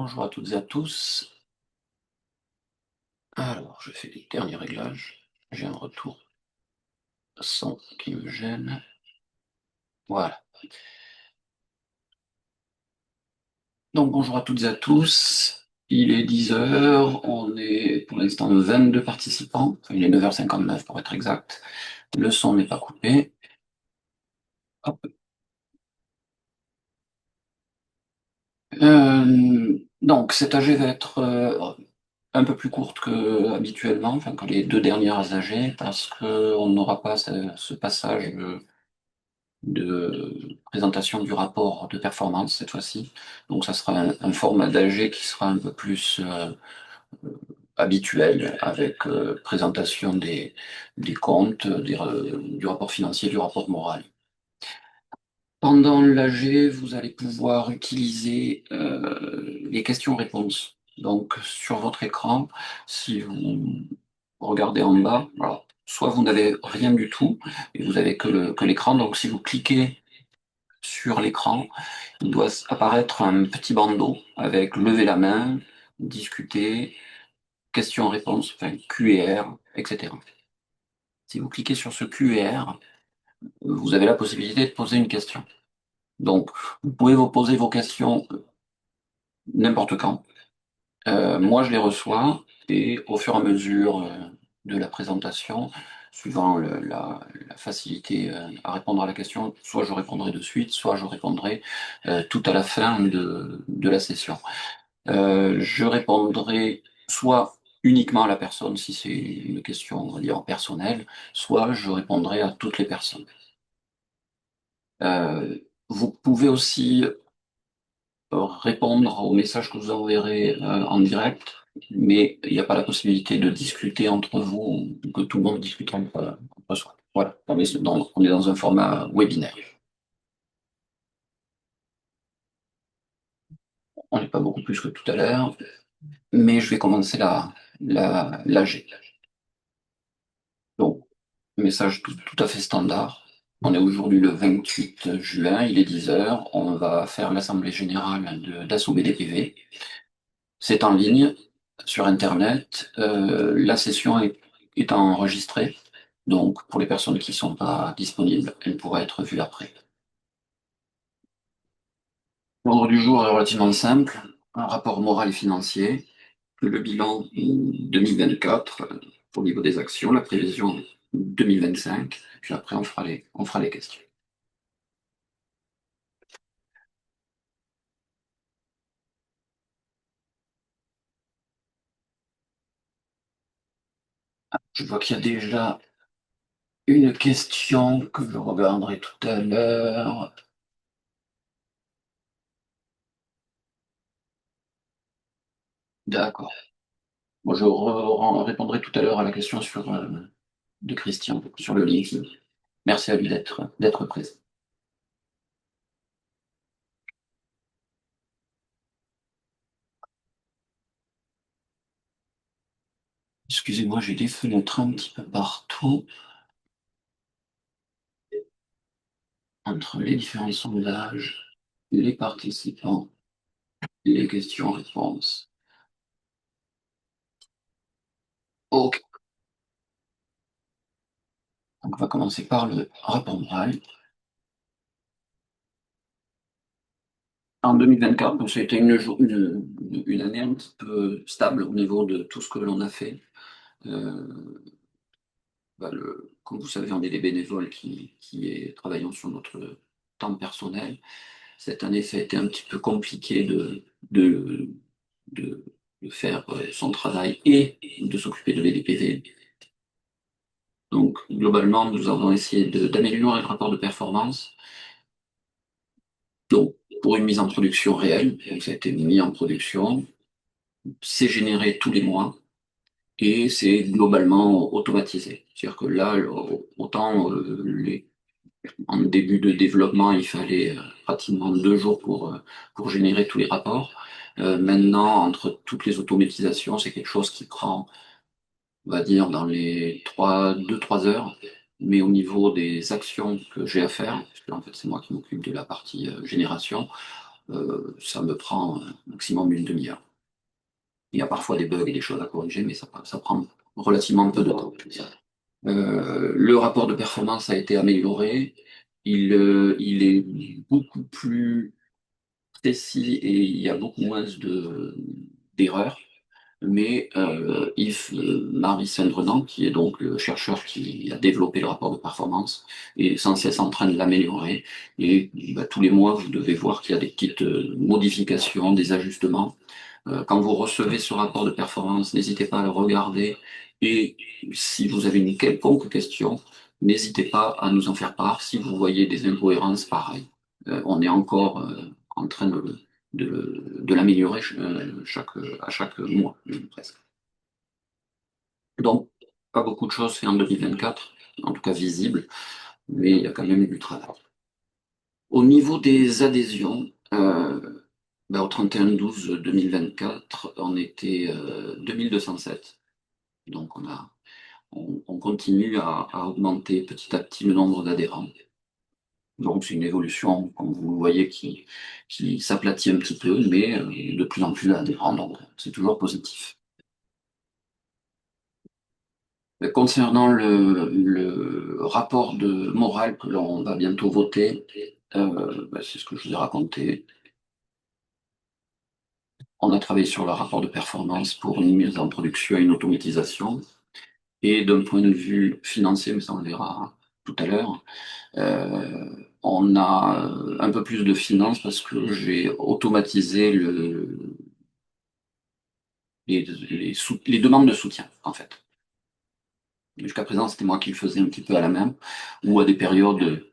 Bonjour à toutes et à tous. Alors, je fais les derniers réglages. J'ai un retour son qui me gêne. Voilà. Donc, bonjour à toutes et à tous. Il est 10 heures. On est pour l'instant 22 participants. Enfin, il est 9h59 pour être exact. Le son n'est pas coupé. Hop. Donc, cette AG va être un peu plus courte que habituellement, enfin que les deux dernières AG, parce qu'on n'aura pas ce passage de présentation du rapport de performance cette fois-ci. Donc ça sera un format d'AG qui sera un peu plus habituel, avec présentation des comptes, du rapport financier, du rapport moral. Pendant l'AG, vous allez pouvoir utiliser les questions-réponses. Donc sur votre écran, si vous regardez en bas, alors, soit vous n'avez rien du tout et vous avez que l'écran, donc si vous cliquez sur l'écran, il doit apparaître un petit bandeau avec lever la main, discuter, questions-réponses, enfin Q et R, etc. Si vous cliquez sur ce Q et R, vous avez la possibilité de poser une question. Donc, vous pouvez vous poser vos questions n'importe quand. Moi, je les reçois et au fur et à mesure de la présentation, suivant la facilité à répondre à la question, soit je répondrai de suite, soit je répondrai tout à la fin de la session. Je répondrai soit uniquement à la personne si c'est une question, on va dire, personnelle, soit je répondrai à toutes les personnes. Vous pouvez aussi répondre aux messages que vous enverrez en direct, mais il n'y a pas la possibilité de discuter entre vous, que tout le monde discute entre soi. Voilà, on est dans un format webinaire. On n'est pas beaucoup plus que tout à l'heure, mais je vais commencer l'AG. Donc, message tout à fait standard. On est aujourd'hui le 28 juin, il est 10 heures. On va faire l'assemblée générale d'Asso BDPV. C'est en ligne, sur Internet. La session est enregistrée. Donc, pour les personnes qui ne sont pas disponibles, elle pourra être vue après. L'ordre du jour est relativement simple. Un rapport moral et financier, le bilan 2024 au niveau des actions, la prévision 2025, puis après on fera les questions. Je vois qu'il y a déjà une question que je regarderai tout à l'heure. D'accord. Bon, répondrai tout à l'heure à la question de Christian sur le livre. Merci à lui d'être présent. Excusez-moi, j'ai des fenêtres un petit peu partout entre les différents sondages, les participants, les questions-réponses. Ok, donc on va commencer par le rapport moral. En 2024, donc, c'était une année un petit peu stable au niveau de tout ce que l'on a fait. Euh, Comme vous savez, on est des bénévoles travaillons sur notre temps personnel. Cette année, ça a été un petit peu compliqué de, de, de faire son travail et de s'occuper de l'EDPV. Donc, globalement, nous avons essayé d'améliorer le rapport de performance. Donc, pour une mise en production réelle, donc ça a été mis en production, c'est généré tous les mois et c'est globalement automatisé. C'est-à-dire que là, autant en début de développement, il fallait pratiquement 2 jours pour générer tous les rapports. Maintenant, entre toutes les automatisations, c'est quelque chose qui prend, on va dire, dans les 2-3 heures. Mais au niveau des actions que j'ai à faire, parce que en fait c'est moi qui m'occupe de la partie génération, ça me prend maximum une demi-heure. Il y a parfois des bugs et des choses à corriger, mais ça prend relativement peu de temps. Le rapport de performance a été amélioré. Il est beaucoup plus précis et il y a beaucoup moins d'erreurs. Mais Yves-Marie Saint-Drenant, qui est donc le chercheur qui a développé le rapport de performance, est sans cesse en train de l'améliorer. Et bah, tous les mois, vous devez voir qu'il y a des petites modifications, des ajustements. Quand vous recevez ce rapport de performance, n'hésitez pas à le regarder. Et si vous avez une quelconque question, n'hésitez pas à nous en faire part. Si vous voyez des incohérences, pareil. On est encore en train de l'améliorer à chaque mois, presque. Donc, pas beaucoup de choses faites en 2024, en tout cas visibles, mais il y a quand même eu du travail. Au niveau des adhésions, ben, au 31/12/2024, on était 2207. Donc, on continue à augmenter petit à petit le nombre d'adhérents. Donc, c'est une évolution, comme vous le voyez, qui s'aplatit un petit peu, mais de plus en plus d'adhérents, donc c'est toujours positif. Concernant le rapport de morale que l'on va bientôt voter, bah, c'est ce que je vous ai raconté. On a travaillé sur le rapport de performance pour une mise en production et une automatisation. Et d'un point de vue financier, mais ça on le verra tout à l'heure, euh, on a un peu plus de finances parce que j'ai automatisé les demandes de soutien, en fait. Jusqu'à présent, c'était moi qui le faisais un petit peu à la main, ou à des périodes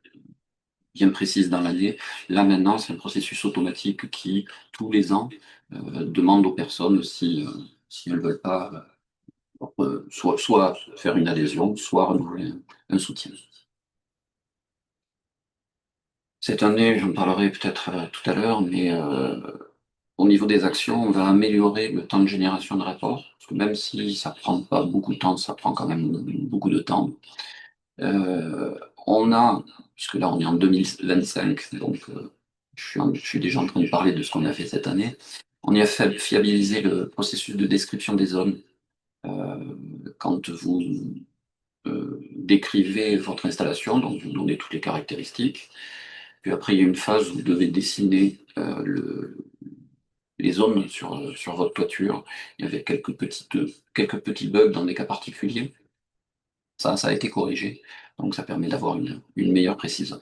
bien précises dans l'année. Là, maintenant, c'est un processus automatique qui, tous les ans, demande aux personnes si elles ne veulent pas soit faire une adhésion, soit renouveler un soutien. Cette année, j'en parlerai peut-être tout à l'heure, mais au niveau des actions, on va améliorer le temps de génération de rapports, parce que même si ça prend pas beaucoup de temps, ça prend quand même beaucoup de temps. Euh, on a, puisque là on est en 2025, donc je suis déjà en train de parler de ce qu'on a fait cette année, on y a fiabilisé le processus de description des zones. Euh, Quand vous décrivez votre installation, donc vous donnez toutes les caractéristiques, puis après il y a une phase où vous devez dessiner les zones sur votre toiture. Il y avait quelques petits bugs dans des cas particuliers. Ça a été corrigé, donc ça permet d'avoir une meilleure précision.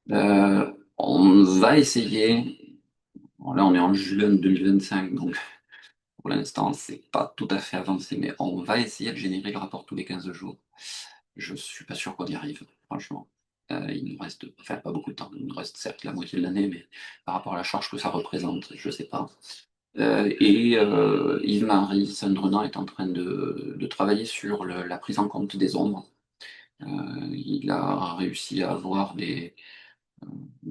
On va essayer, bon, là on est en juin 2025, donc pour l'instant c'est pas tout à fait avancé, mais on va essayer de générer le rapport tous les 15 jours. Je suis pas sûr qu'on y arrive, franchement. Il nous reste, enfin pas beaucoup de temps, il nous reste certes la moitié de l'année, mais par rapport à la charge que ça représente, je sais pas. Yves-Marie Saint-Drenant est en train de travailler sur la prise en compte des ombres. Il a réussi à avoir des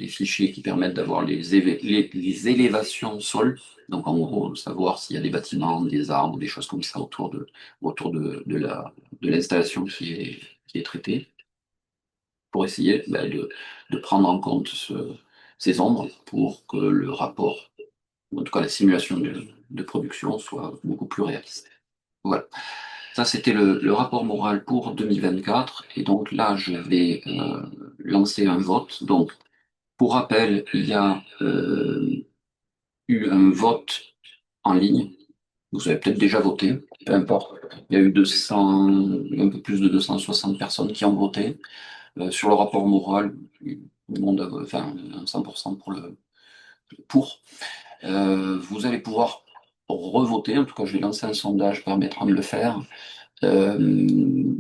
fichiers qui permettent d'avoir les élévations sol, donc en gros, savoir s'il y a des bâtiments, des arbres, des choses comme ça autour de l'installation qui est traitée, pour essayer ben, de prendre en compte ces ombres pour que le rapport, ou en tout cas la simulation de production, soit beaucoup plus réaliste. Voilà. Ça, c'était le rapport moral pour 2024. Et donc là, je vais lancer un vote. Donc, pour rappel, il y a eu un vote en ligne. Vous avez peut-être déjà voté, peu importe. Il y a eu 200, un peu plus de 260 personnes qui ont voté. Sur le rapport moral, tout le monde a, enfin, 100% pour. Vous allez pouvoir revoter. En tout cas, je vais lancer un sondage permettra de le faire. Euh,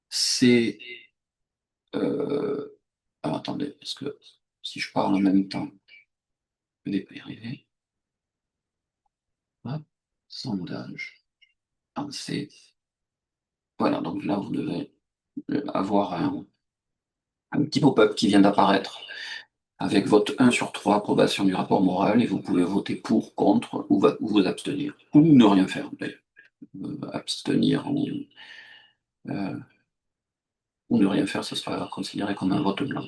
c'est alors attendez, parce que si je parle en même temps, je vais pas y arriver. Hop, sondage. Ah, voilà, donc là, vous devez avoir un petit pop-up qui vient d'apparaître avec vote 1/3, approbation du rapport moral, et vous pouvez voter pour, contre, ou vous abstenir, ou ne rien faire. Abstenir euh, ou ne rien faire, ce sera considéré comme un vote blanc.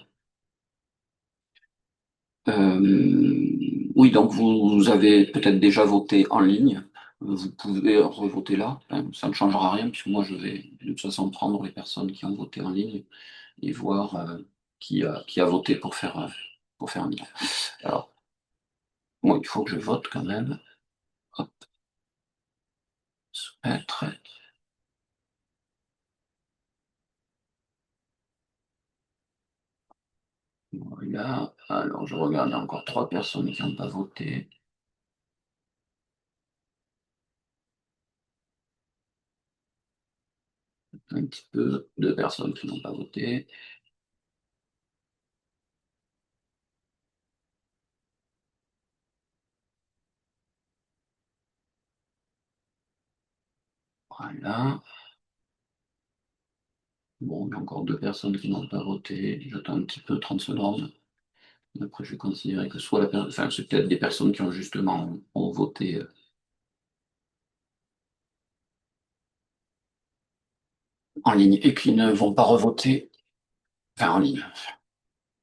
Euh, Oui, donc vous avez peut-être déjà voté en ligne. Vous pouvez revoter là. Enfin, ça ne changera rien puisque moi je vais de toute façon prendre les personnes qui ont voté en ligne et voir qui a voté pour faire un bilan. Alors, moi, il faut que je vote quand même. Hop, soumettre. Voilà. Alors, je regarde, il y a encore trois personnes qui n'ont pas voté. Un petit peu, deux personnes qui n'ont pas voté. Voilà. Bon, il y a encore deux personnes qui n'ont pas voté. J'attends un petit peu, 30 secondes. Après, je vais considérer que soit enfin, c'est peut-être des personnes qui ont justement ont voté en ligne et qui ne vont pas revoter, enfin en ligne,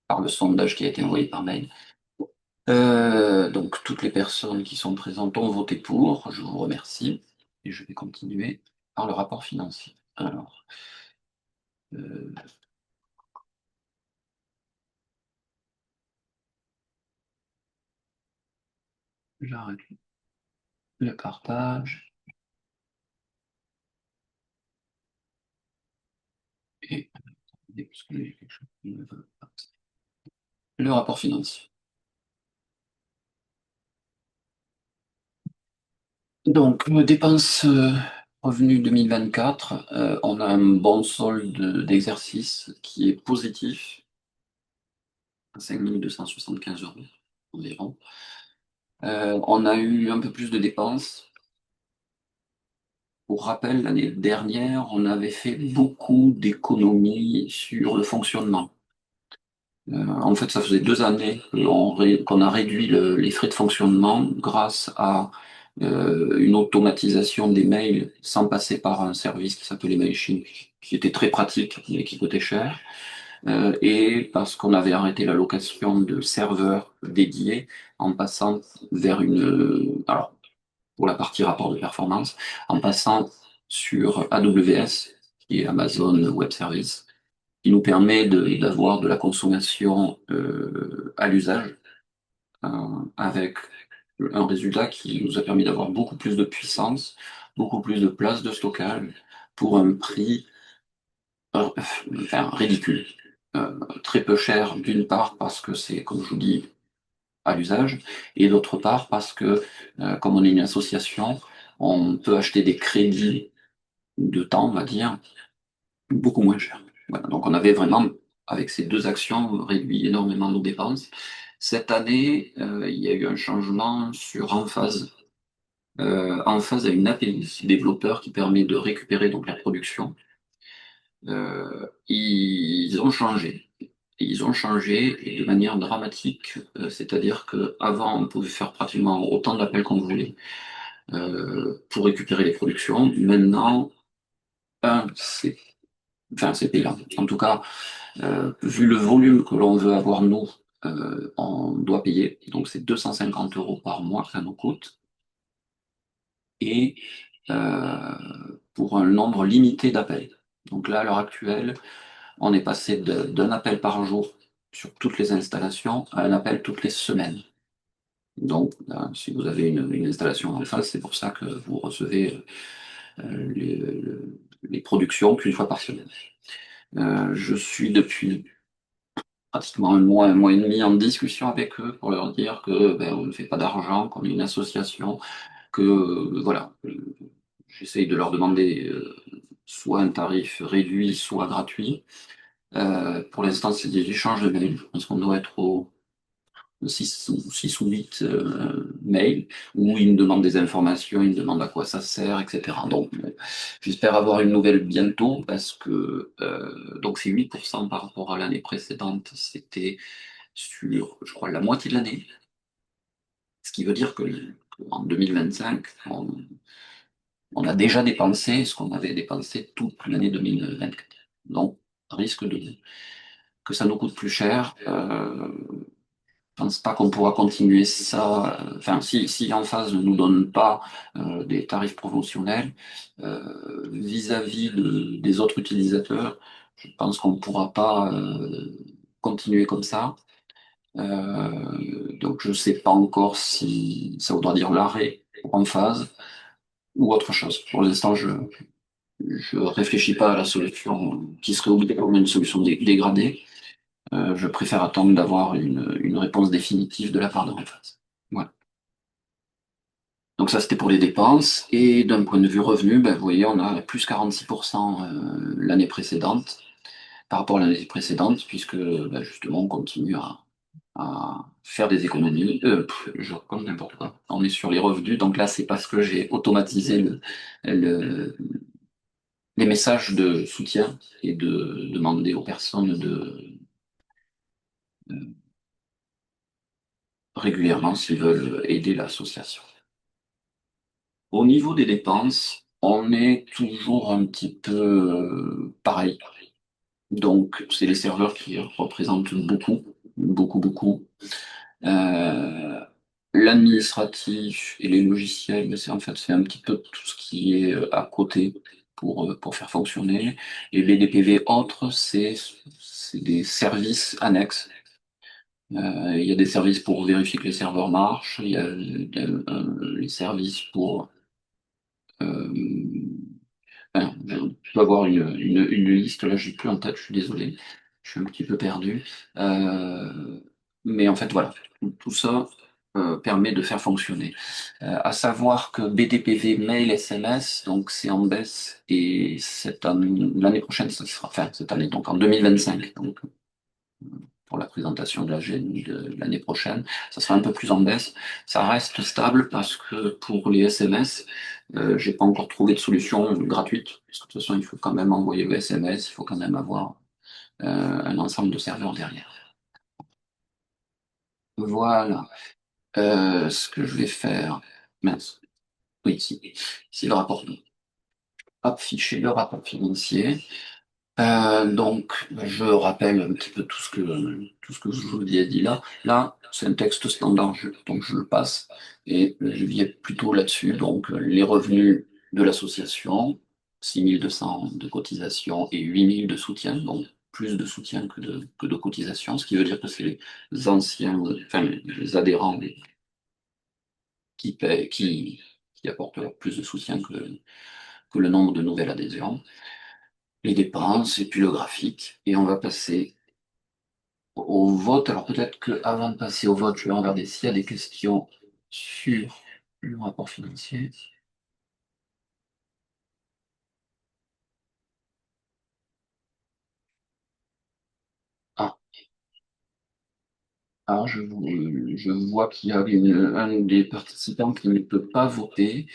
par le sondage qui a été envoyé par mail. Donc, toutes les personnes qui sont présentes ont voté pour. Je vous remercie. Et je vais continuer par le rapport financier. Alors, euh, j'arrête le partage et parce que j'ai quelque chose qui ne veut pas. Le rapport financier. Donc, dépenses revenus 2024, on a un bon solde d'exercice qui est positif, 5 275 € environ. On a eu un peu plus de dépenses. Pour rappel, l'année dernière, on avait fait beaucoup d'économies sur le fonctionnement. En fait, ça faisait 2 années qu'on a réduit les frais de fonctionnement grâce à une automatisation des mails sans passer par un service qui s'appelait MailChimp, qui était très pratique mais qui coûtait cher. Et parce qu'on avait arrêté la location de serveurs dédiés en passant vers alors pour la partie rapport de performance, en passant sur AWS, qui est Amazon Web Service, qui nous permet d'avoir de la consommation à l'usage, euh, avec un résultat qui nous a permis d'avoir beaucoup plus de puissance, beaucoup plus de place de stockage pour un prix enfin, ridicule. Très peu cher d'une part parce que c'est, comme je vous dis, à l'usage, et d'autre part parce que, comme on est une association, on peut acheter des crédits de temps, on va dire, beaucoup moins cher. Voilà, donc on avait vraiment, avec ces deux actions, réduit énormément nos dépenses. Cette année, il y a eu un changement sur Enphase. Enphase a une API développeur qui permet de récupérer donc la production. Ils ont changé. Ils ont changé et de manière dramatique. C'est-à-dire qu'avant, on pouvait faire pratiquement autant d'appels qu'on voulait pour récupérer les productions. Maintenant, c'est enfin, c'est payant. En tout cas, vu le volume que l'on veut avoir, nous, on doit payer. Donc, c'est 250 € par mois que ça nous coûte. Et pour un nombre limité d'appels. Donc là, à l'heure actuelle, on est passé d'un appel par jour sur toutes les installations à un appel toutes les semaines. Donc, là, si vous avez une installation en face, c'est pour ça que vous recevez les productions qu'une fois par semaine. Je suis depuis pratiquement un mois et demi en discussion avec eux pour leur dire que ben, on ne fait pas d'argent, qu'on est une association, que voilà, j'essaye de leur demander soit un tarif réduit, soit gratuit. Pour l'instant, c'est des échanges de mails. Je pense qu'on doit être au 6 ou 8 mails où ils me demandent des informations, ils me demandent à quoi ça sert, etc. Donc, j'espère avoir une nouvelle bientôt parce que donc c'est 8% par rapport à l'année précédente. C'était sur, je crois, la moitié de l'année. Ce qui veut dire qu'en 2025, on a déjà dépensé ce qu'on avait dépensé toute l'année 2024. Donc, risque que ça nous coûte plus cher. pense pas qu'on pourra continuer ça. Enfin, si en phase ne nous donne pas des tarifs promotionnels vis-à-vis des autres utilisateurs, je pense qu'on ne pourra pas continuer comme ça. Donc, je ne sais pas encore si ça voudra dire l'arrêt en phase ou autre chose. Pour l'instant, je réfléchis pas à la solution qui serait obligatoirement une solution dégradée. Je préfère attendre d'avoir une réponse définitive de la part de Renfaz. Voilà. Donc ça, c'était pour les dépenses. Et d'un point de vue revenu, ben, vous voyez, on a plus 46% l'année précédente, par rapport à l'année précédente, puisque ben, justement, on continue à faire des économies. Je raconte n'importe quoi. On est sur les revenus. Donc là, c'est parce que j'ai automatisé le- les messages de soutien et de demander aux personnes de régulièrement s'ils veulent aider l'association. Au niveau des dépenses, on est toujours un petit peu pareil. Donc, c'est les serveurs qui représentent beaucoup, beaucoup, beaucoup. Euh, L'administratif et les logiciels, c'est un petit peu tout ce qui est à côté pour faire fonctionner. Et BDPV autres, c'est des services annexes. Il y a des services pour vérifier que les serveurs marchent, il y a les services pour euh, enfin, je dois avoir une liste, là, j'ai plus en tête, je suis désolé, je suis un petit peu perdu. Euh, mais en fait, voilà, tout ça permet de faire fonctionner. À savoir que BDPV Mail SMS, donc c'est en baisse, et l'année prochaine, ça sera, enfin cette année, donc en 2025, donc pour la présentation de la GNU de l'année prochaine, ça sera un peu plus en baisse. Ça reste stable parce que pour les SMS, j'ai pas encore trouvé de solution gratuite. Parce que de toute façon, il faut quand même envoyer le SMS, il faut quand même avoir un ensemble de serveurs derrière. Voilà. Ce que je vais faire. Mince. Oui, ici le rapport. Hop, fichier, le rapport financier. Donc, je rappelle un petit peu tout ce que je vous ai dit là. Là, c'est un texte standard, donc je le passe et je viens plutôt là-dessus. Donc, les revenus de l'association, 6 200 de cotisation et 8 000 de soutien, donc plus de soutien que de cotisation, ce qui veut dire que c'est les anciens, enfin les adhérents qui paient, qui apportent plus de soutien que le nombre de nouvelles adhésions, les dépenses et puis le graphique. Et on va passer au vote. Alors peut-être qu'avant de passer au vote, je vais regarder s'il y a des questions sur le rapport financier. Ah, je vois qu'il y a un des participants qui ne peut pas voter.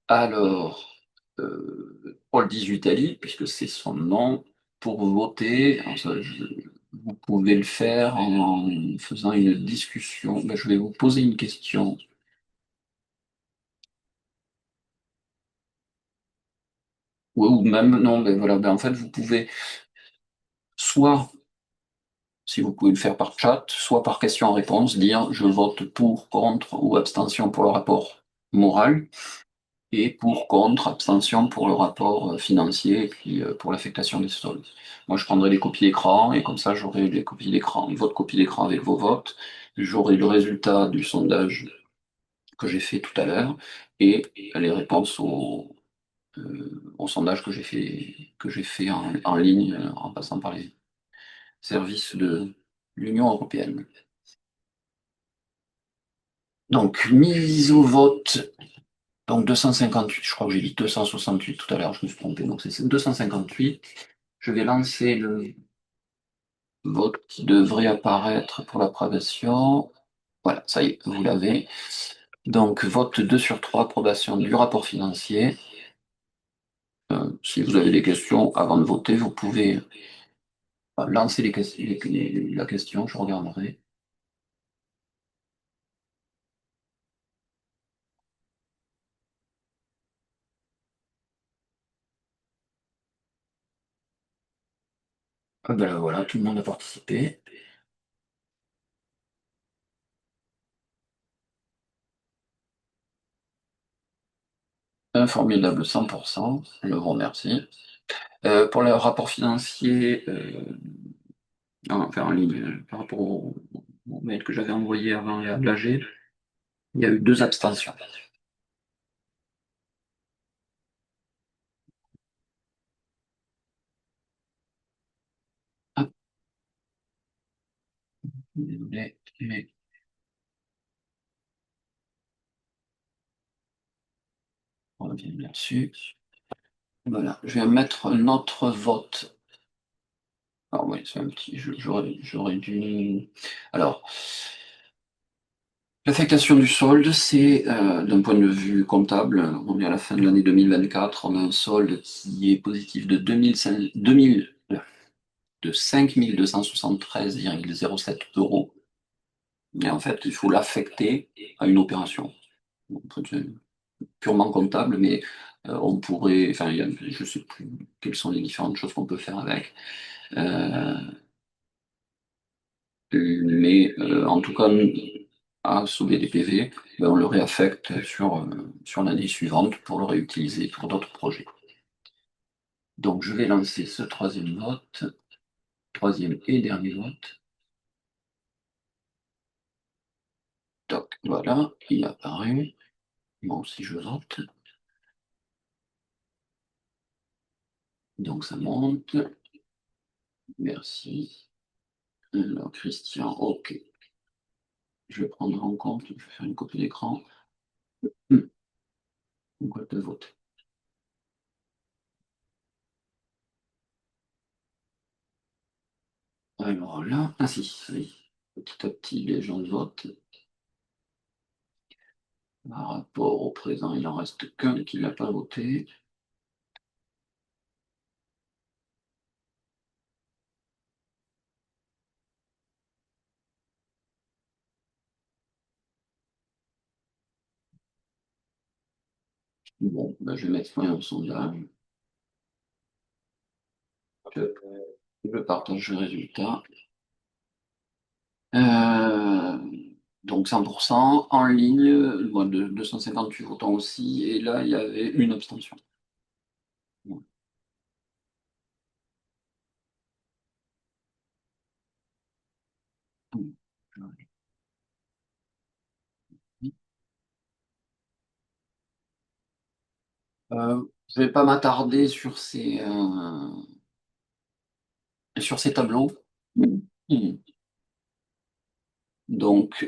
Alors, Paul 18 Ali, puisque c'est son nom, pour voter, alors vous pouvez le faire en faisant une discussion. Ben, je vais vous poser une question. Ou même, non, ben voilà, ben en fait, vous pouvez soit si vous pouvez le faire par chat, soit par question-réponse, dire je vote pour, contre ou abstention pour le rapport moral et pour, contre, abstention pour le rapport financier et puis pour l'affectation des sols. Moi, je prendrai les copies d'écran et comme ça, j'aurai les copies d'écran, votre copie d'écran avec vos votes, j'aurai le résultat du sondage que j'ai fait tout à l'heure et les réponses au sondage que j'ai fait en ligne en passant par les services de l'Union européenne. Donc, mise au vote, donc 258, je crois que j'ai dit 268 tout à l'heure, je me suis trompé, donc c'est 258. Je vais lancer le vote qui devrait apparaître pour l'approbation. Voilà, ça y est, vous l'avez. Donc, vote 2 sur 3, approbation du rapport financier. Si vous avez des questions avant de voter, vous pouvez lancer la question, je regarderai. Ah ben voilà, tout le monde a participé. Un formidable 100%, je vous remercie. Pour le rapport financier, enfin en ligne, par rapport au mail que j'avais envoyé avant à l'AG, il y a eu deux abstentions. Ah, désolé, mais on revient là-dessus. Voilà, je vais mettre notre vote. Alors oui, c'est un petit, j'aurais dû. Alors, l'affectation du solde, c'est d'un point de vue comptable, on est à la fin de l'année 2024, on a un solde qui est positif de 2000, de 5 273,07 euros. Et en fait, il faut l'affecter à une opération. Donc, c'est purement comptable, mais on pourrait, enfin, je ne sais plus quelles sont les différentes choses qu'on peut faire avec. Euh, mais en tout cas, à sauver des PV, ben, on le réaffecte sur l'année suivante pour le réutiliser pour d'autres projets. Donc je vais lancer ce troisième vote, troisième et dernier vote. Donc voilà, il est apparu. Bon, si je vote, donc ça monte. Merci. Alors Christian, ok. Je vais prendre en compte, je vais faire une copie d'écran. Hmm, boîte de vote. Alors là, ah si, oui. Petit à petit, les gens votent. Par rapport au présent, il en reste qu'un qui n'a pas voté. Bon, ben, je vais mettre fin au sondage. Je, je partage le résultat. Euh, donc 100% en ligne, bon, 258 votants aussi, et là il y avait une abstention. Bon. Je ne vais pas m'attarder sur ces tableaux. Mm. Donc,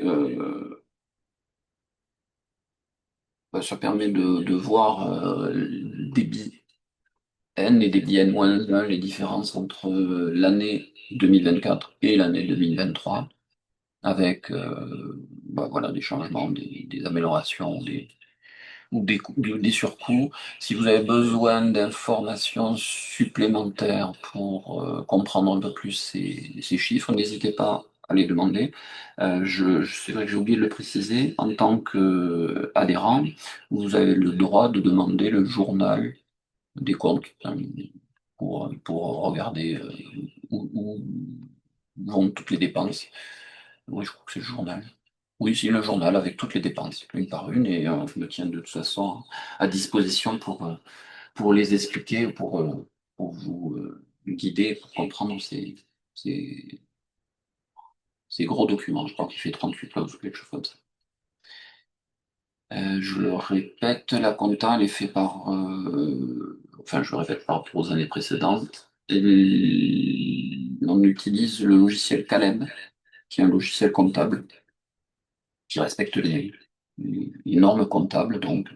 bah, ça permet de voir débit N et débit N-1, les différences entre l'année 2024 et l'année 2023, avec bah, voilà, des changements, des améliorations, ou des surcoûts. Si vous avez besoin d'informations supplémentaires pour comprendre un peu plus ces chiffres, n'hésitez pas à les demander. C'est vrai que j'ai oublié de le préciser, en tant qu'adhérent, vous avez le droit de demander le journal des comptes pour regarder où vont toutes les dépenses. Oui, je crois que c'est le journal. Oui, c'est le journal avec toutes les dépenses, une par une, et je me tiens de toute façon à disposition pour les expliquer, pour vous guider, pour comprendre ces, ces gros documents. Je crois qu'il fait 38 pages ou quelque chose comme ça. Je le répète, la compta, elle est faite par, enfin, je le répète par rapport aux années précédentes. Et on utilise le logiciel Calem, qui est un logiciel comptable qui respecte les normes comptables. Donc,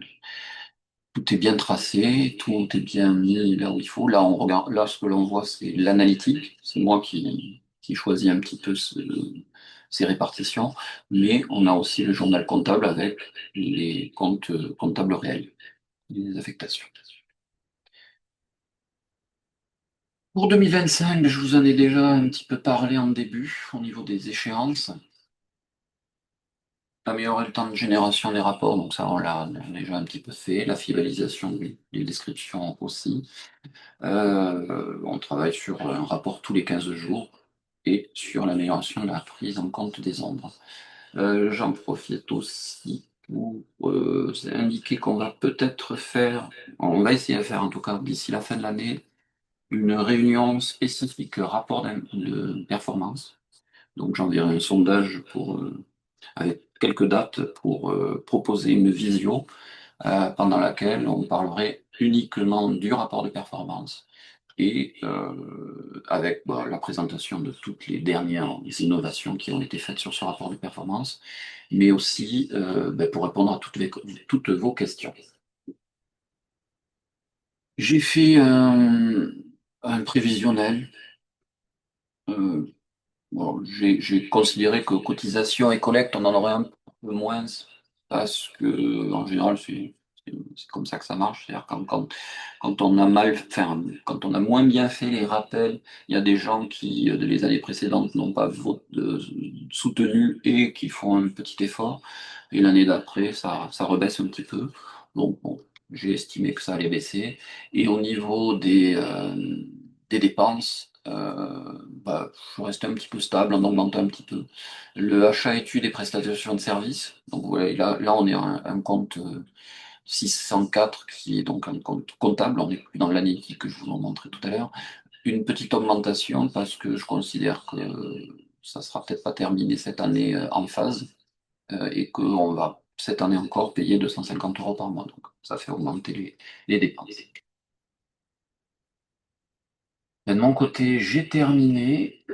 tout est bien tracé, tout est bien mis là où il faut. Là, on regarde, là, ce que l'on voit, c'est l'analytique. C'est moi qui choisis un petit peu ces répartitions. Mais on a aussi le journal comptable avec les comptes comptables réels, les affectations. Pour 2025, je vous en ai déjà un petit peu parlé en début, au niveau des échéances. Améliorer le temps de génération des rapports, donc ça, on l'a déjà un petit peu fait. La fidélisation des descriptions aussi. On travaille sur un rapport tous les 15 jours et sur l'amélioration de la prise en compte des ombres. J'en profite aussi. pour indiquer qu'on va peut-être faire, on va essayer de faire en tout cas d'ici la fin de l'année, une réunion spécifique rapport de performance. Donc j'enverrai un sondage avec quelques dates pour proposer une vision pendant laquelle on parlerait uniquement du rapport de performance et avec la présentation de toutes les dernières innovations qui ont été faites sur ce rapport de performance, mais aussi pour répondre à toutes vos questions. J'ai fait un prévisionnel. euh, Bon, j'ai considéré que cotisation et collecte, on en aurait un peu moins parce que, en général, c'est comme ça que ça marche. C'est-à-dire quand on a enfin, quand on a moins bien fait les rappels, il y a des gens qui, de les années précédentes, n'ont pas soutenu et qui font un petit effort. Et l'année d'après, ça rebaisse un petit peu. Donc, bon, j'ai estimé que ça allait baisser. Et au niveau des dépenses, je restais un petit peu stable en augmentant un petit peu. Le achat études et prestations de services, donc voilà, là on est à un compte 604 qui est donc un compte comptable, on n'est plus dans l'année que je vous en montrais tout à l'heure. Une petite augmentation parce que je considère que ça sera peut-être pas terminé cette année en phase et qu'on va cette année encore payer 250 euros par mois. Donc ça fait augmenter les dépenses. De mon côté, j'ai terminé.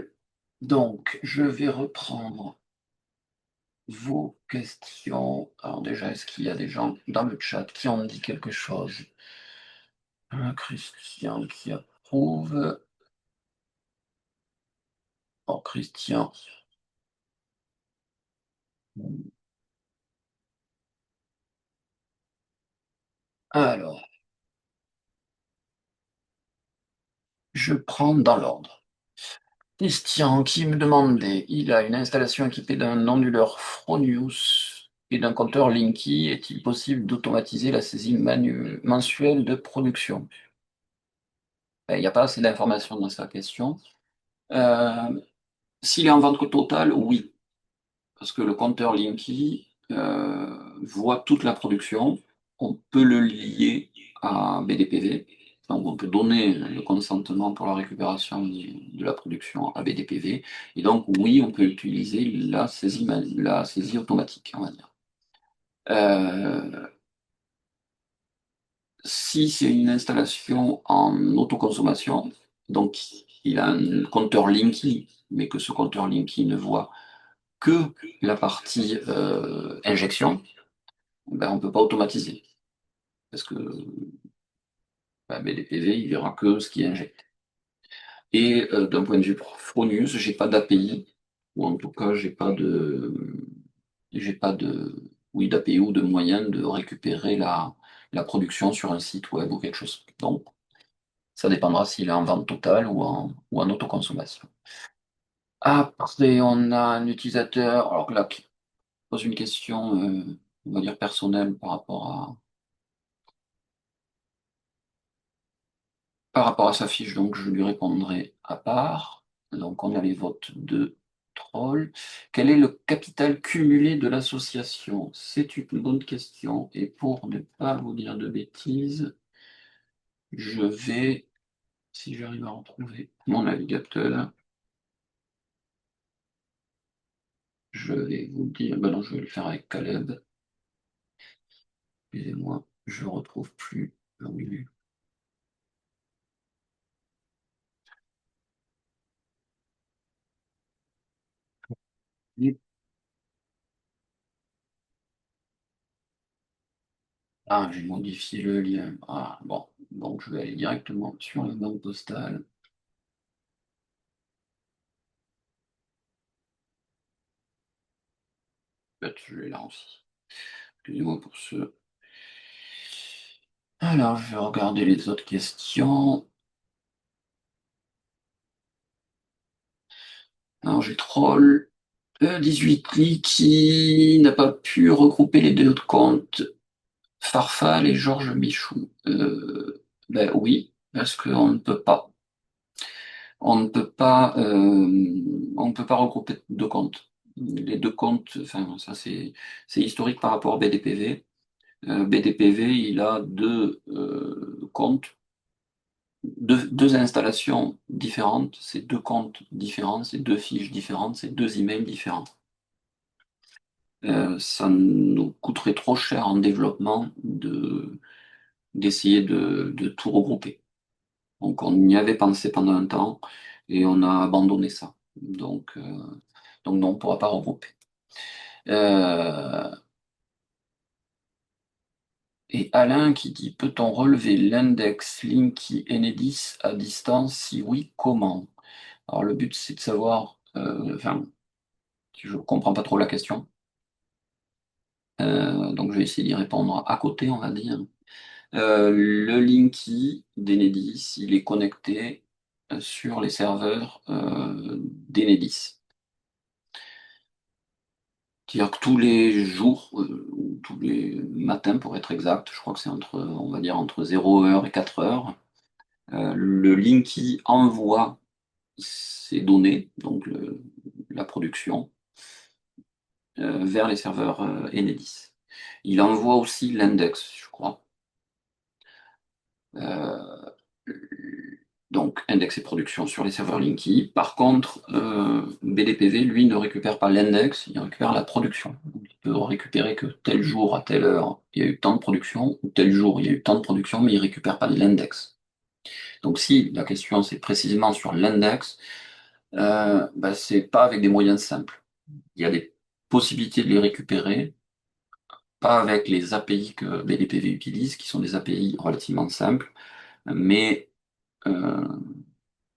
Donc, je vais reprendre vos questions. Alors déjà, est-ce qu'il y a des gens dans le chat qui ont dit quelque chose? Un Christian qui approuve. Oh, Christian. Alors, je prends dans l'ordre. Christian qui me demandait, il a une installation équipée d'un onduleur Fronius et d'un compteur Linky. Est-il possible d'automatiser la saisie mensuelle de production? Il n'y a pas assez d'informations dans sa question. Euh, S'il est en vente totale, oui. Parce que le compteur Linky voit toute la production. On peut le lier à BDPV. Donc on peut donner le consentement pour la récupération de la production à BDPV. Et donc oui, on peut utiliser la saisie automatique, on va dire. Euh, Si c'est une installation en autoconsommation, donc il a un compteur Linky, mais que ce compteur Linky ne voit que la partie injection, ben, on ne peut pas automatiser. Parce que BDPV, il verra que ce qui est injecté. Et d'un point de vue Fronius, j'ai pas d'API, ou en tout cas, j'ai pas de, oui, d'API ou de moyen de récupérer la production sur un site web ou quelque chose. Donc, ça dépendra s'il est en vente totale ou en autoconsommation. Après, on a un utilisateur, alors là, qui pose une question, on va dire personnelle par rapport à sa fiche, donc je lui répondrai à part. Donc on a les votes de Troll. Quel est le capital cumulé de l'association? C'est une bonne question. Et pour ne pas vous dire de bêtises, je vais, si j'arrive à retrouver mon navigateur, je vais vous dire, ben non, je vais le faire avec Caleb. Excusez-moi, je ne retrouve plus. Ah oui, oui. Ah, j'ai modifié le lien. Ah, bon, donc je vais aller directement sur la banque postale. Peut-être je l'ai là aussi. Excusez-moi pour ce. Alors, je vais regarder les autres questions. Alors, j'ai Troll 18 qui n'a pas pu regrouper les deux comptes, Farfal et Georges Michou. Ben oui, parce qu'on ne peut pas. On ne peut pas regrouper deux comptes. Les deux comptes, enfin, ça c'est historique par rapport à BDPV. BDPV, il a deux comptes, deux installations différentes, c'est deux comptes différents, c'est deux fiches différentes, c'est deux emails différents. Ça nous coûterait trop cher en développement d'essayer de tout regrouper. Donc on y avait pensé pendant un temps et on a abandonné ça. Donc non, on ne pourra pas regrouper. Euh, et Alain qui dit, peut-on relever l'index Linky Enedis à distance? Si oui, comment? Alors le but c'est de savoir, enfin, je ne comprends pas trop la question. Donc je vais essayer d'y répondre à côté, on va dire. Le Linky d'Enedis, il est connecté sur les serveurs d'Enedis. C'est-à-dire que tous les jours, ou tous les matins pour être exact, je crois que c'est entre, on va dire, entre 0 heure et 4 heures, le Linky envoie ses données, donc la production, vers les serveurs Enedis. Il envoie aussi l'index, je crois. Euh, donc index et production sur les serveurs Linky. Par contre, BDPV, lui, ne récupère pas l'index, il récupère la production. Donc, il peut récupérer que tel jour, à telle heure, il y a eu tant de production, ou tel jour, il y a eu tant de production, mais il ne récupère pas l'index. Donc si la question c'est précisément sur l'index, bah, c'est pas avec des moyens simples. Il y a des possibilités de les récupérer, pas avec les API que BDPV utilise, qui sont des API relativement simples, mais euh,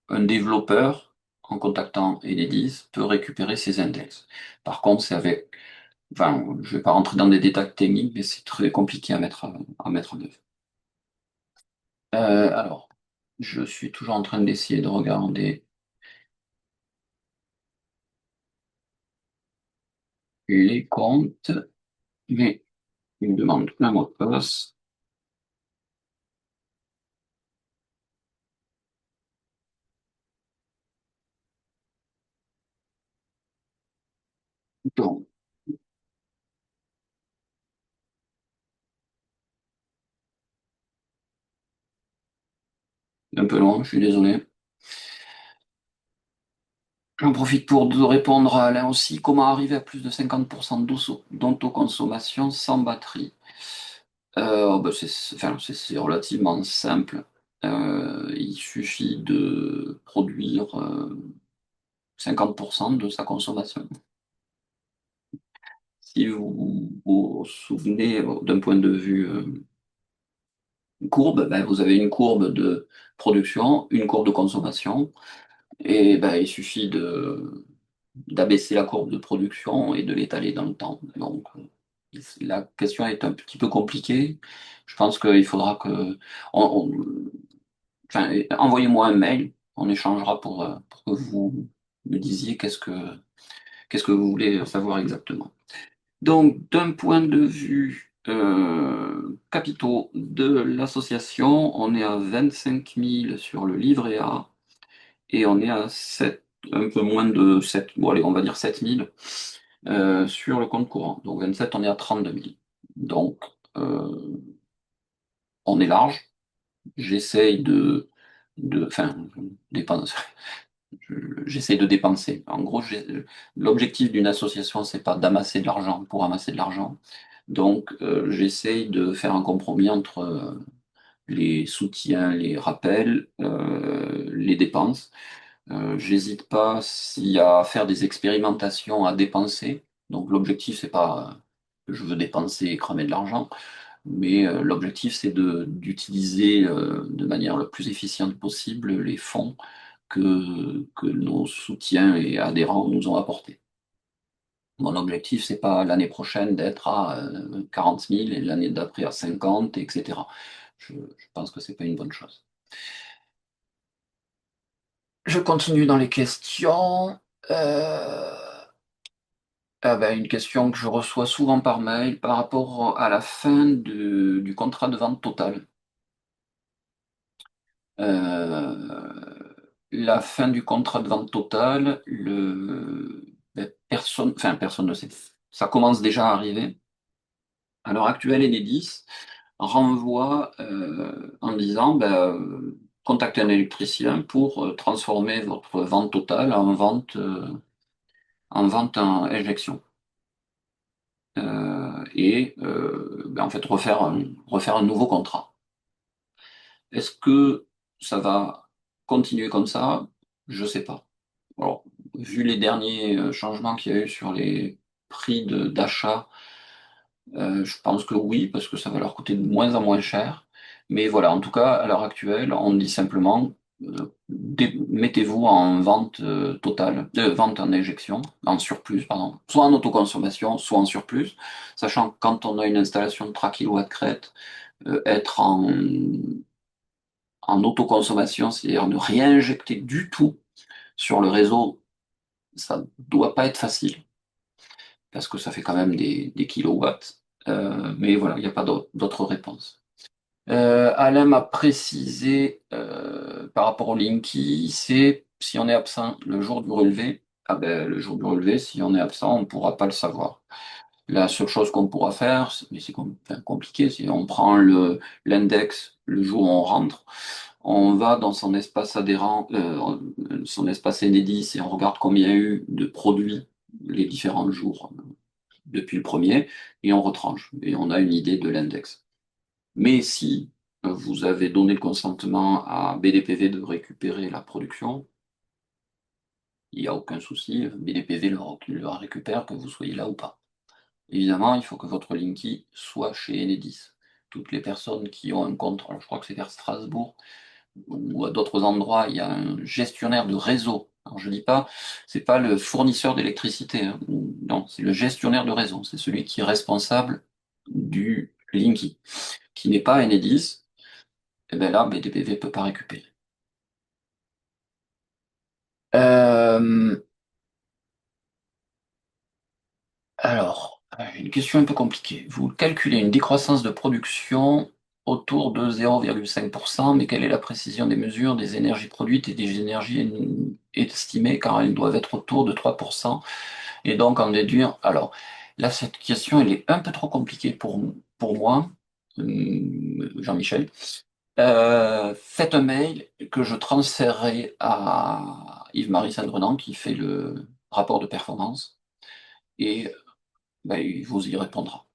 un développeur, en contactant Enedis, peut récupérer ces index. Par contre, c'est avec, enfin, je ne vais pas rentrer dans des détails techniques, mais c'est très compliqué à mettre en œuvre. Alors, je suis toujours en train d'essayer de regarder les comptes, mais il me demande un mot de passe. Donc, un peu long, je suis désolé. J'en profite pour de répondre à Alain aussi. Comment arriver à plus de 50% d'autoconsommation sans batterie? Bah, enfin, c'est relativement simple. Il suffit de produire 50% de sa consommation. Si vous vous souvenez d'un point de vue courbe, ben, vous avez une courbe de production, une courbe de consommation, et ben, il suffit d'abaisser la courbe de production et de l'étaler dans le temps. Donc, la question est un petit peu compliquée. Je pense qu'il faudra que... on- enfin, envoyez-moi un mail, on échangera pour que vous me disiez qu'est-ce que vous voulez savoir exactement. Donc, d'un point de vue capitaux de l'association, on est à 25 000 sur le livret A et on est à 7, un peu moins de 7, bon allez, on va dire 7 000 sur le compte courant. Donc 27, on est à 32 000. Donc, euh, on est large. J'essaye enfin, dépense, j'essaie de dépenser. En gros, l'objectif d'une association, c'est pas d'amasser de l'argent pour amasser de l'argent. Donc, j'essaie de faire un compromis entre les soutiens, les rappels, les dépenses. J'hésite pas s'il y a à faire des expérimentations à dépenser. Donc, l'objectif, c'est pas que je veux dépenser et cramer de l'argent, mais l'objectif, c'est d'utiliser de manière le plus efficiente possible les fonds que nos soutiens et adhérents nous ont apportés. Mon objectif, c'est pas l'année prochaine d'être à 40 000 et l'année d'après à 50, etc. Je pense que c'est pas une bonne chose. Je continue dans les questions. Euh, une question que je reçois souvent par mail par rapport à la fin du contrat de vente totale. La fin du contrat de vente totale, personne ne sait. Ça commence déjà à arriver. À l'heure actuelle, Enedis renvoie en disant contactez un électricien pour transformer votre vente totale en vente en injection. En fait refaire un nouveau contrat. Est-ce que ça va continuer comme ça? Je sais pas. Alors, vu les derniers changements qu'il y a eu sur les prix d'achat, je pense que oui, parce que ça va leur coûter de moins en moins cher. Mais voilà, en tout cas, à l'heure actuelle, on dit simplement mettez-vous en vente totale, vente en injection, en surplus, pardon, soit en autoconsommation, soit en surplus, sachant que quand on a une installation de 3 kW crête, être en autoconsommation, c'est-à-dire ne rien injecter du tout sur le réseau, ça doit pas être facile, parce que ça fait quand même des kilowatts. Mais voilà, il n'y a pas d'autre réponse. Alain m'a précisé par rapport au Linky, c'est si on est absent le jour du relevé, ah ben, le jour du relevé, si on est absent, on ne pourra pas le savoir. La seule chose qu'on pourra faire, mais c'est enfin, compliqué, c'est on prend l'index le jour où on rentre, on va dans son espace adhérent, son espace Enedis et on regarde combien il y a eu de produits les différents jours depuis le premier et on retranche et on a une idée de l'index. Mais si vous avez donné le consentement à BDPV de récupérer la production, il n'y a aucun souci, BDPV le récupère, que vous soyez là ou pas. Évidemment, il faut que votre Linky soit chez Enedis. Toutes les personnes qui ont un compte, alors je crois que c'est vers Strasbourg ou à d'autres endroits, il y a un gestionnaire de réseau. Alors je dis pas, c'est pas le fournisseur d'électricité, hein. Non, c'est le gestionnaire de réseau. C'est celui qui est responsable du Linky, qui n'est pas Enedis. Et bien là, BDPV ne peut pas récupérer. Euh, une question un peu compliquée. Vous calculez une décroissance de production autour de 0,5%, mais quelle est la précision des mesures des énergies produites et des énergies estimées, car elles doivent être autour de 3%, et donc en déduire. Alors, là, cette question, elle est un peu trop compliquée pour moi, Jean-Michel. Faites un mail que je transférerai à Yves-Marie Sandrenan qui fait le rapport de performance et il vous y répondra.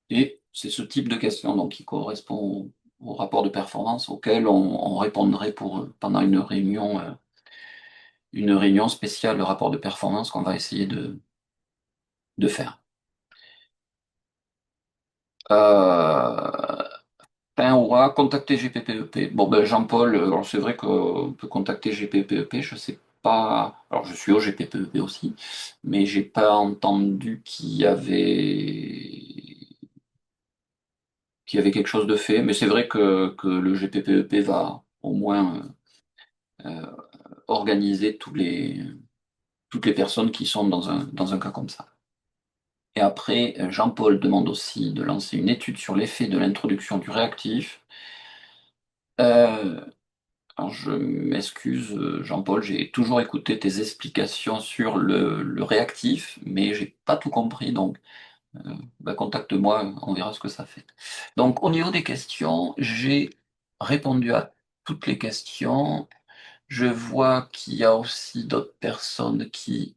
Et c'est ce type de question donc, qui correspond au rapport de performance auquel on répondrait pendant une réunion spéciale, le rapport de performance qu'on va essayer de faire. Euh, on va contacter GPPEP. Bon, ben Jean-Paul, alors c'est vrai qu'on peut contacter GPPEP, je sais pas. Alors je suis au GPPEP aussi, mais j'ai pas entendu qu'il y avait quelque chose de fait. Mais c'est vrai que le GPPEP va au moins euh, organiser toutes les personnes qui sont dans un cas comme ça. Et après, Jean-Paul demande aussi de lancer une étude sur l'effet de l'introduction du réactif. Euh, Alors, je m'excuse, Jean-Paul, j'ai toujours écouté tes explications sur le réactif, mais j'ai pas tout compris, donc contacte-moi, on verra ce que ça fait. Donc, au niveau des questions, j'ai répondu à toutes les questions. Je vois qu'il y a aussi d'autres personnes qui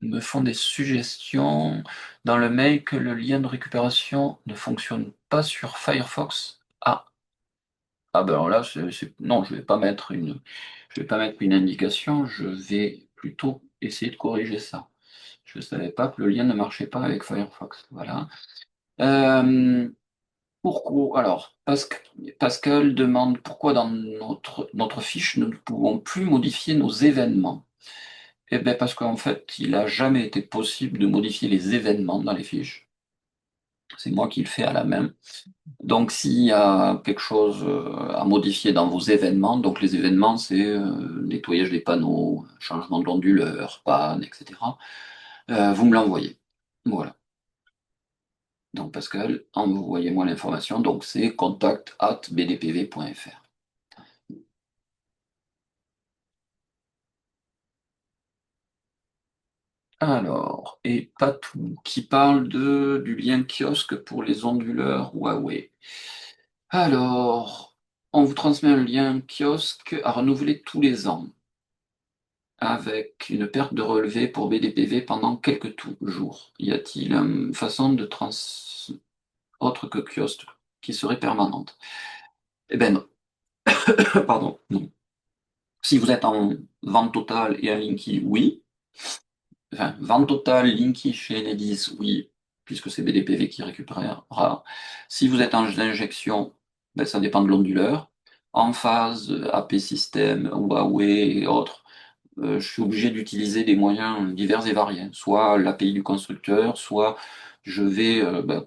me font des suggestions dans le mail que le lien de récupération ne fonctionne pas sur Firefox. Ah ben alors là, non, je vais pas mettre une indication, je vais plutôt essayer de corriger ça. Je ne savais pas que le lien ne marchait pas avec Firefox. Voilà. Euh, Pourquoi? Alors, Pascal demande pourquoi dans notre fiche, nous ne pouvons plus modifier nos événements. Eh bien, parce qu'en fait, il n'a jamais été possible de modifier les événements dans les fiches. C'est moi qui le fais à la main. Donc, s'il y a quelque chose à modifier dans vos événements, donc les événements, c'est nettoyage des panneaux, changement de l'onduleur, panne, etc. Vous me l'envoyez. Voilà. Donc, Pascal, envoyez-moi l'information. Donc, c'est contact@bdpv.fr. Alors, et Patou, qui parle du lien kiosque pour les onduleurs Huawei. Alors, on vous transmet un lien kiosque à renouveler tous les ans, avec une perte de relevé pour BDPV pendant quelques jours. Y a-t-il une façon de autre que kiosque qui serait permanente? Eh ben non. Pardon, non. Si vous êtes en vente totale et en Linky, oui. Enfin, vente totale, Linky chez Enedis, oui, puisque c'est BDPV qui récupérera. Si vous êtes en injection, ben, ça dépend de l'onduleur. En phase, AP System, Huawei et autres, je suis obligé d'utiliser des moyens divers et variés, soit l'API du constructeur, soit je vais,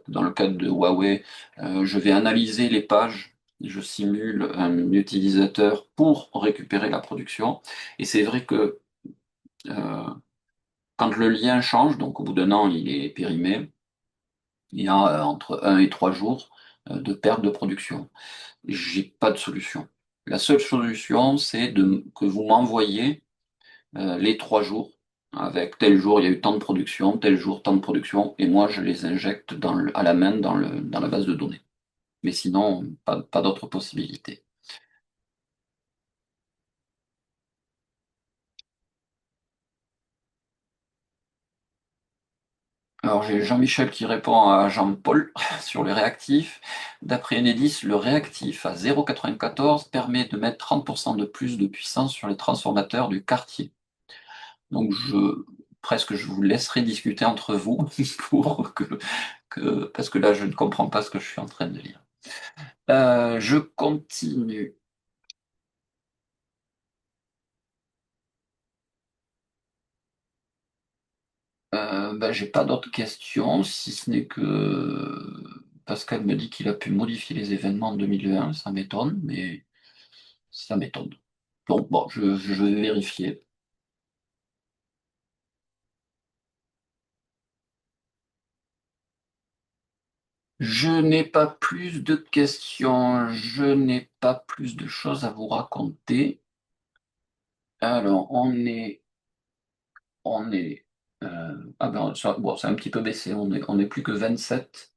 dans le cadre de Huawei, je vais analyser les pages, je simule un utilisateur pour récupérer la production. Et c'est vrai que euh, quand le lien change, donc au bout d'un an il est périmé, il y a entre 1 et 3 jours de perte de production. J'ai pas de solution. La seule solution, c'est que vous m'envoyez les 3 jours, avec tel jour il y a eu tant de production, tel jour tant de production, et moi je les injecte à la main dans la base de données. Mais sinon, pas d'autre possibilité. Alors j'ai Jean-Michel qui répond à Jean-Paul sur le réactif. D'après Enedis, le réactif à 0,94 permet de mettre 30% de plus de puissance sur les transformateurs du quartier. Donc presque je vous laisserai discuter entre vous pour parce que là je ne comprends pas ce que je suis en train de lire. Je continue. J'ai pas d'autres questions, si ce n'est que Pascal me dit qu'il a pu modifier les événements en 2020, ça m'étonne, mais ça m'étonne. Donc bon, je vais vérifier. Je n'ai pas plus de questions, je n'ai pas plus de choses à vous raconter. Alors, on est, bon, c'est un petit peu baissé, on est plus que 27.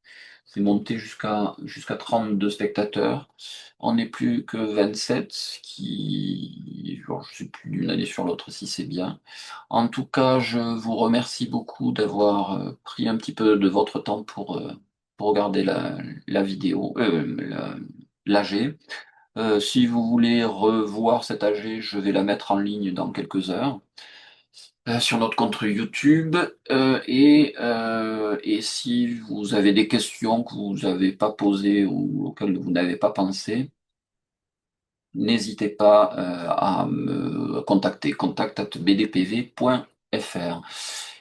C'est monté jusqu'à 32 spectateurs. On n'est plus que 27, ce qui, genre, je sais plus d'une année sur l'autre si c'est bien. En tout cas, je vous remercie beaucoup d'avoir pris un petit peu de votre temps pour regarder la vidéo, l'AG. Si vous voulez revoir cette AG, je vais la mettre en ligne dans quelques heures sur notre compte YouTube. Et si vous avez des questions que vous n'avez pas posées ou auxquelles vous n'avez pas pensé, n'hésitez pas à me contacter, contact@bdpv.fr.